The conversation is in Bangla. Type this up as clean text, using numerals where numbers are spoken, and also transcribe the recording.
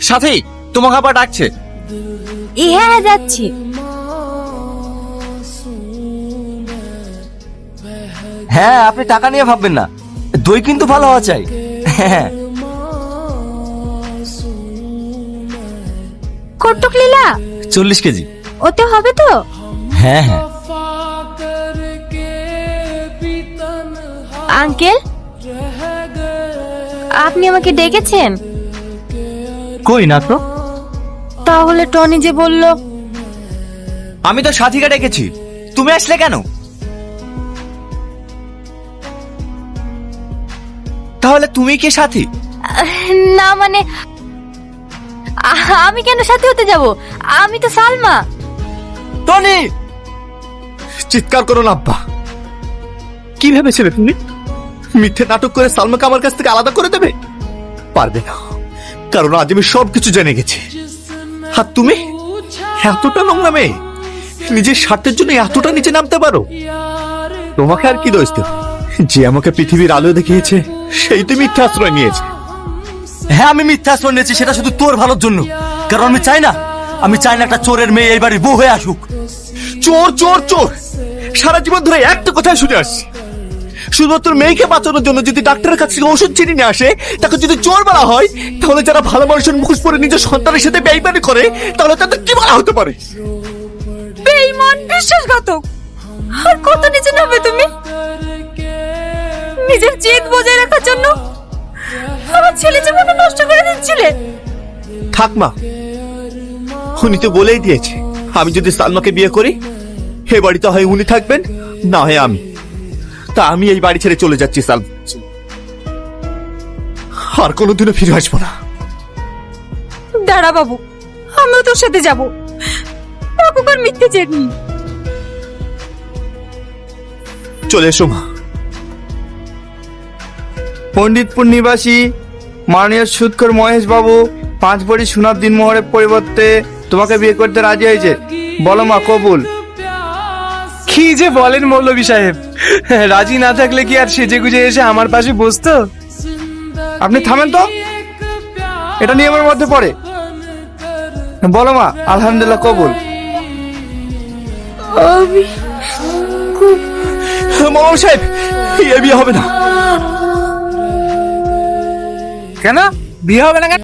সাথী, তোমাকে আবার ডাকছে। হ্যাঁ যাচ্ছি। হ্যাঁ, আপনি টাকা নিয়ে ভাববেন না, দই কিন্তু ভালো হওয়া চাই। হ্যাঁ, কটক লীলা 40 কেজি। ওতে হবে তো? হ্যাঁ হ্যাঁ। আঙ্কেল, আপনি আমাকে ডেকেছেন? কই না তো। তাহলে টনি যে বলল। আমি তো সাথীকে ডেকেছি, তুমি আসলে কেন? তাহলে তুমি কি সাথী? না মানে আমি কেন সাথে হতে যাব? আমি তো সালমা। টনি, চিৎকার করো না আব্বা। কি ভেবেছিলে তুমি? মিথ্যে নাটক করে সালমাকে আমার কাছ থেকে আলাদা করে দেবে? পারবে না, কারণ আজ আমি সবকিছু জেনে গেছি। আর তুমি এতটা নোংরা মেয়ে, নিজের স্বার্থের জন্য এতটা নিচে নামতে পারো? তোমাকে আর কি দোষ দেব? যে আমাকে পৃথিবীর আলো দেখিয়েছে সেই তো মিথ্যা আশ্রয় নিয়েছে। হ্যাঁ, আমি মিথ্যা আশ্রয় নিয়েছি, সেটা শুধু তোর ভালোর জন্য। কারণ আমি চাই না একটা চোরের মেয়ে এই বাড়ির বউ হয়ে আসুক। চোর চোর চোর, সারা জীবন ধরে একটা কথাই শুনে আসছি। শুধুমাত্র মেয়েকে বাঁচানোর জন্য যদি ডাক্তারের কাছ থেকে ওষুধ চিনি নিয়ে আসে, তাকে যদি চোর বলা হয়, তাহলে যারা ভালো মানুষের মুখোশ পরে নিজের সন্তানের সাথে বেইমানি করে, তাহলে তাদের কি বলা হতে পারে? বেঈমান, বিশ্বাসঘাতক। আর কত নিচে নামবে তুমি? নিজের জেদ বজায় রাখার জন্য আমার ছেলে জীবনটা নষ্ট করে দিচ্ছিলে। থাক মা, উনি তো বলেই দিয়েছে, আমি যদি সালমাকে বিয়ে করি, এ বাড়িতে হয় উনি থাকবেন, না হয় আমি। তা আমি এই বাড়ি ছেড়ে চলে যাচ্ছি সালমা, আর কোনোদিনও ফিরে আসবো না। দাঁড়া বাবু, আমিও তোর সাথে যাবো। বাবুকার মিথ্যে জেনি। চলে এসো মা। পণ্ডিতপুর নিবাসী মাননীয় সুদখোর মহেশ বাবু 5 ভরি সোনার দিনমোহরের পরিবর্তে তোমাকে বিয়ে করতে রাজি হয়েছে। বলো মা, কবুল? কি যে বলেন মৌলভী সাহেব, রাজি না থাকলে কি আর সেজে গুজে এসে আমার পাশে বসতো? আপনি থামেন তো, এটা নিয়মের মধ্যে পড়ে। বলো মা, আলহামদুলিল্লাহ, কবুল? আমি মৌলানা সাহেব, এই বিয়ে হবে না। কেন বিয়ে হবে না কেন?